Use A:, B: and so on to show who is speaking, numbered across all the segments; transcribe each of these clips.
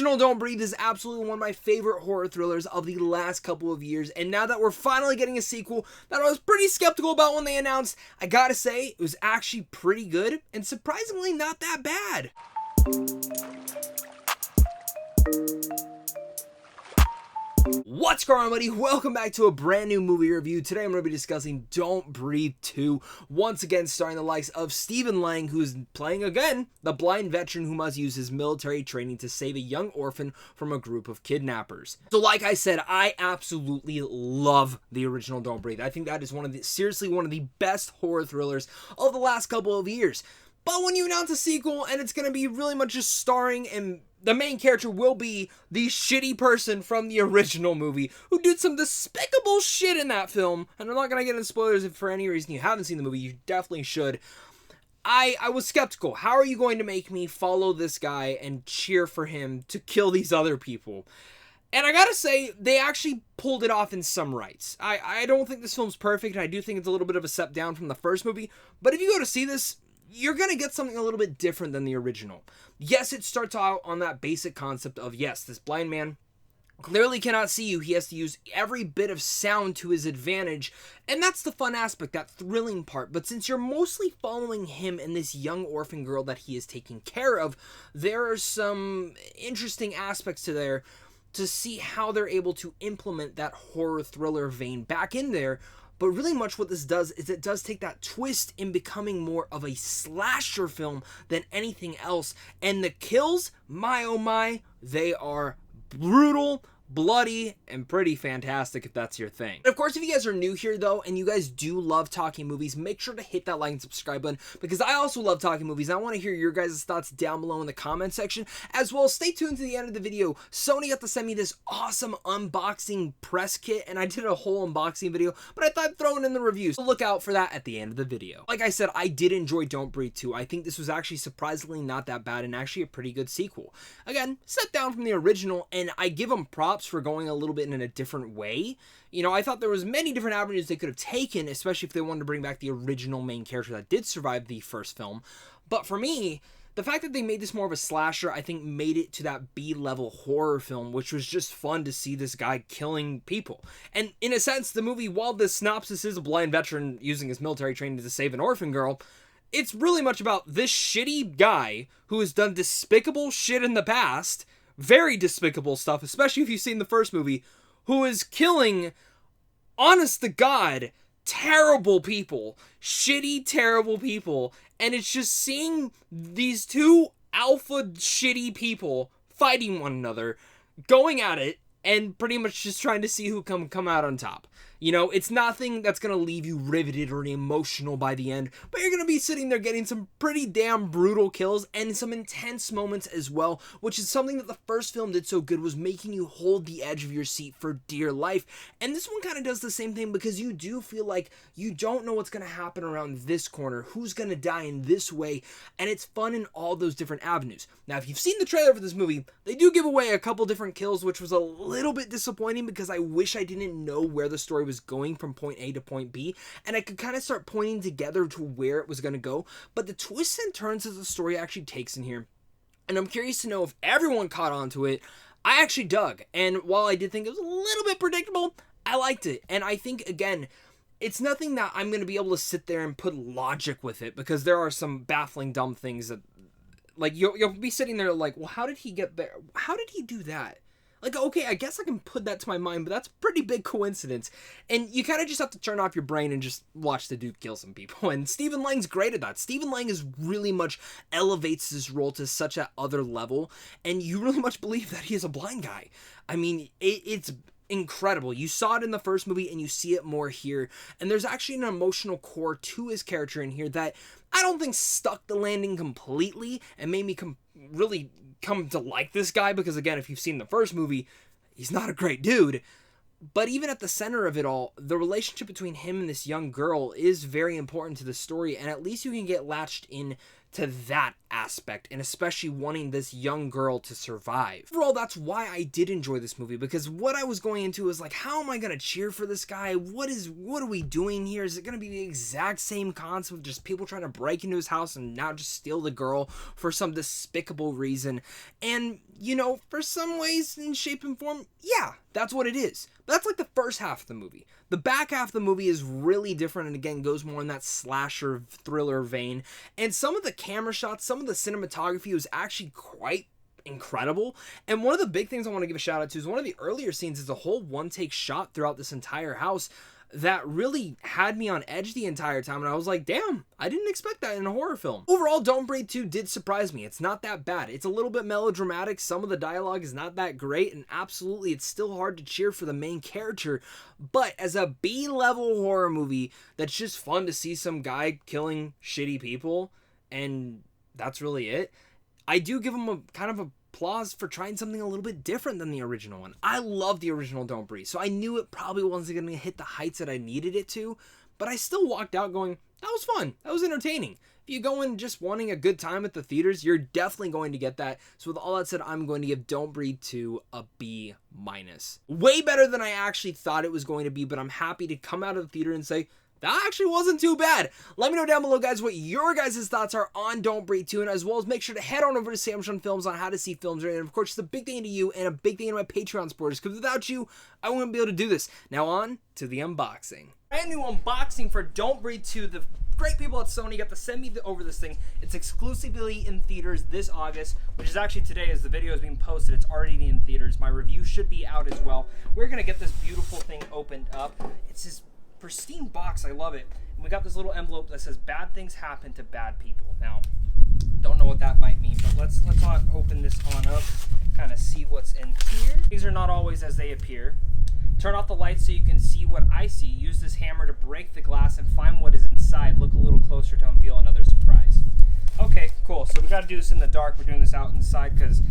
A: original Don't Breathe is absolutely one of my favorite horror thrillers of the last couple of years, and now that we're finally getting a sequel that I was pretty skeptical about when they announced, I gotta say, it was actually pretty good, and surprisingly not that bad. What's going on, buddy? Welcome back to a brand new movie review. Today I'm going to be discussing Don't Breathe 2, once again starring the likes of Stephen Lang, who's playing again the blind veteran who must use his military training to save a young orphan from a group of kidnappers. So like I said, I absolutely love the original Don't Breathe. I think that is seriously one of the best horror thrillers of the last couple of years. But when you announce a sequel and it's going to be really much just starring and the main character will be the shitty person from the original movie who did some despicable shit in that film, and I'm not going to get into spoilers if for any reason you haven't seen the movie, you definitely should. I was skeptical. How are you going to make me follow this guy and cheer for him to kill these other people? And I gotta say, they actually pulled it off in some rights. I don't think this film's perfect, and I do think it's a little bit of a step down from the first movie, but if you go to see this, you're going to get something a little bit different than the original. Yes, it starts out on that basic concept of, yes, this blind man clearly cannot see you. He has to use every bit of sound to his advantage. And that's the fun aspect, that thrilling part. But since you're mostly following him and this young orphan girl that he is taking care of, there are some interesting aspects to there to see how they're able to implement that horror thriller vein back in there. But really much what this does is it does take that twist in becoming more of a slasher film than anything else. And the kills, my oh my, they are brutal, bloody, and pretty fantastic if that's your thing. Of course, if you guys are new here though, and you guys do love talking movies, make sure to hit that like and subscribe button, because I also love talking movies. I want to hear your guys' thoughts down below in the comment section, as well as stay tuned to the end of the video. Sony got to send me this awesome unboxing press kit, and I did a whole unboxing video, but I thought I'd throw it in the review, so look out for that at the end of the video. Like I said, I did enjoy Don't Breathe 2. I think this was actually surprisingly not that bad, and actually a pretty good sequel. Again, step down from the original, and I give them props for going a little bit in a different way. You know, I thought there was many different avenues they could have taken, especially if they wanted to bring back the original main character that did survive the first film. But for me, the fact that they made this more of a slasher, I think made it to that B-level horror film, which was just fun to see this guy killing people. And in a sense, the movie, while the synopsis is a blind veteran using his military training to save an orphan girl, it's really much about this shitty guy who has done despicable shit in the past, very despicable stuff, especially if you've seen the first movie, who is killing, honest to God, terrible people. Shitty, terrible people. And it's just seeing these two alpha shitty people fighting one another, going at it, and pretty much just trying to see who can come out on top. You know, it's nothing that's going to leave you riveted or emotional by the end, but you're going to be sitting there getting some pretty damn brutal kills and some intense moments as well, which is something that the first film did so good, was making you hold the edge of your seat for dear life. And this one kind of does the same thing, because you do feel like you don't know what's going to happen around this corner, who's going to die in this way, and it's fun in all those different avenues. Now, if you've seen the trailer for this movie, they do give away a couple different kills, which was a little bit disappointing, because I wish I didn't know where the story was going from point A to point B, and I could kind of start pointing together to where it was going to go. But the twists and turns that the story actually takes in here, and I'm curious to know if everyone caught on to it, I actually dug. And while I did think it was a little bit predictable, I liked it. And I think, again, it's nothing that I'm going to be able to sit there and put logic with it, because there are some baffling dumb things that, like, you'll be sitting there like, well, how did he get there? How did he do that? Like, okay, I guess I can put that to my mind, but that's a pretty big coincidence. And you kind of just have to turn off your brain and just watch the dude kill some people. And Stephen Lang's great at that. Stephen Lang is really much elevates his role to such a other level, and you really much believe that he is a blind guy. I mean, it's incredible. You saw it in the first movie, and you see it more here. And there's actually an emotional core to his character in here that I don't think stuck the landing completely and made me really come to like this guy, because again, if you've seen the first movie, he's not a great dude. But even at the center of it all, the relationship between him and this young girl is very important to the story, and at least you can get latched in to that aspect, and especially wanting this young girl to survive. Overall, that's why I did enjoy this movie, because what I was going into is like, how am I gonna cheer for this guy? What are we doing here? Is it gonna be the exact same concept of just people trying to break into his house and now just steal the girl for some despicable reason? And you know, for some ways, in shape and form, yeah, that's what it is. But that's like the first half of the movie. The back half of the movie is really different, and again goes more in that slasher thriller vein. And some of the camera shots, some of the cinematography was actually quite incredible. And one of the big things I want to give a shout out to is one of the earlier scenes is a whole one take shot throughout this entire house that really had me on edge the entire time, and I was like, damn, I didn't expect that in a horror film. Overall, Don't Breathe 2 did surprise me. It's not that bad. It's a little bit melodramatic. Some of the dialogue is not that great, and absolutely, it's still hard to cheer for the main character, but as a B-level horror movie that's just fun to see some guy killing shitty people, and that's really it, I do give him a kind of applause for trying something a little bit different than the original one. I love the original Don't Breathe, so I knew it probably wasn't going to hit the heights that I needed it to, but I still walked out going, that was fun, that was entertaining. If you go in just wanting a good time at the theaters, you're definitely going to get that. So with all that said, I'm going to give Don't Breathe 2 a B-. Way better than I actually thought it was going to be, but I'm happy to come out of the theater and say, that actually wasn't too bad. Let me know down below, guys, what your guys' thoughts are on Don't Breathe 2, and as well as make sure to head on over to Samsung Films on how to see films, and of course, it's a big thing to you and a big thing to my Patreon supporters, because without you, I wouldn't be able to do this. Now on to the unboxing. Brand new unboxing for Don't Breathe 2. The great people at Sony got to send me over this thing. It's exclusively in theaters this August, which is actually today as the video is being posted. It's already in theaters. My review should be out as well. We're going to get this beautiful thing opened up. It's this pristine box. I love it. And we got this little envelope that says bad things happen to bad people. Now, don't know what that might mean, but let's open this on up, kind of see what's in here. These are not always as they appear. Turn off the lights so you can see what I see. Use this hammer to break the glass and find what is inside. Look a little closer to unveil another surprise. Okay, cool. So we got to do this in the dark. We're doing this out inside because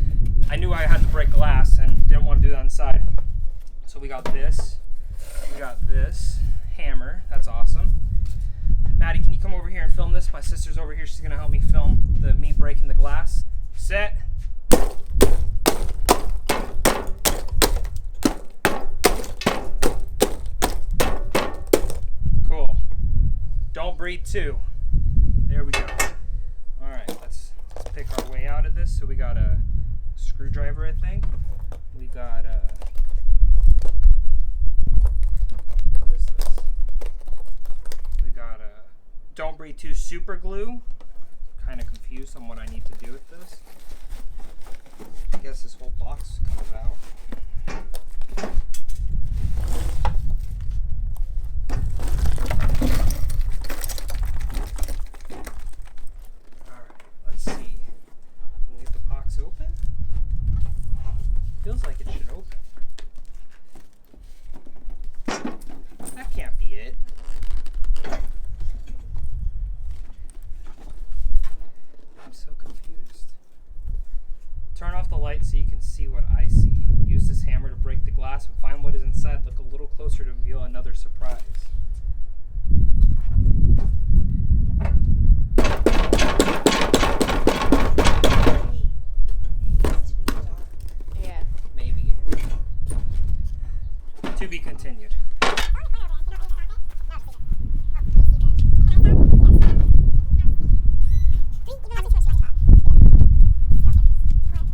A: I knew I had to break glass and didn't want to do that inside. So we got this. We got this hammer. That's awesome. Maddie, can you come over here and film this? My sister's over here. She's going to help me film me breaking the glass. Set. Cool. Don't Breathe 2. There we go. All right, let's pick our way out of this. So we got a screwdriver, I think. We got a... what is this? We got a Don't Breathe 2 super glue. Kind of confused on what I need to do with this. I guess this whole box comes out. Feels like it should open. That can't be it. I'm so confused. Turn off the light so you can see what I see. Use this hammer to break the glass and find what is inside. Look a little closer to reveal another surprise. To be continued.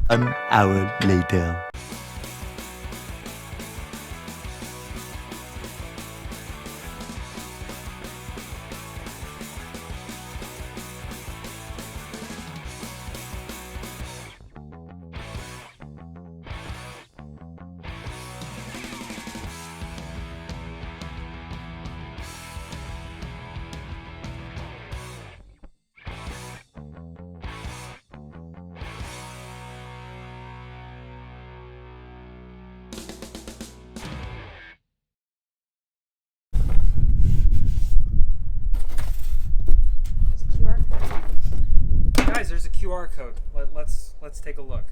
B: An hour later.
A: Guys, there's a QR code. Let's take a look.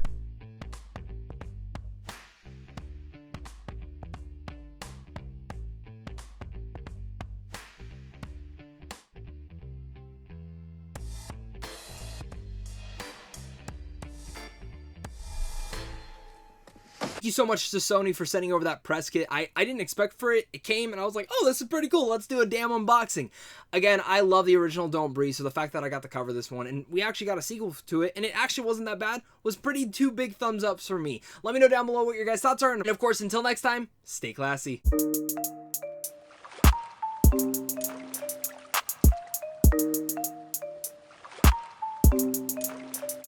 A: you so much to Sony for sending over that press kit. I didn't expect for it. It came and I was like, oh, this is pretty cool. Let's do a damn unboxing. Again, I love the original Don't Breathe, so the fact that I got to cover this one and we actually got a sequel to it and it actually wasn't that bad was pretty 2 big thumbs ups for me. Let me know down below what your guys' thoughts are, and of course, until next time, stay classy.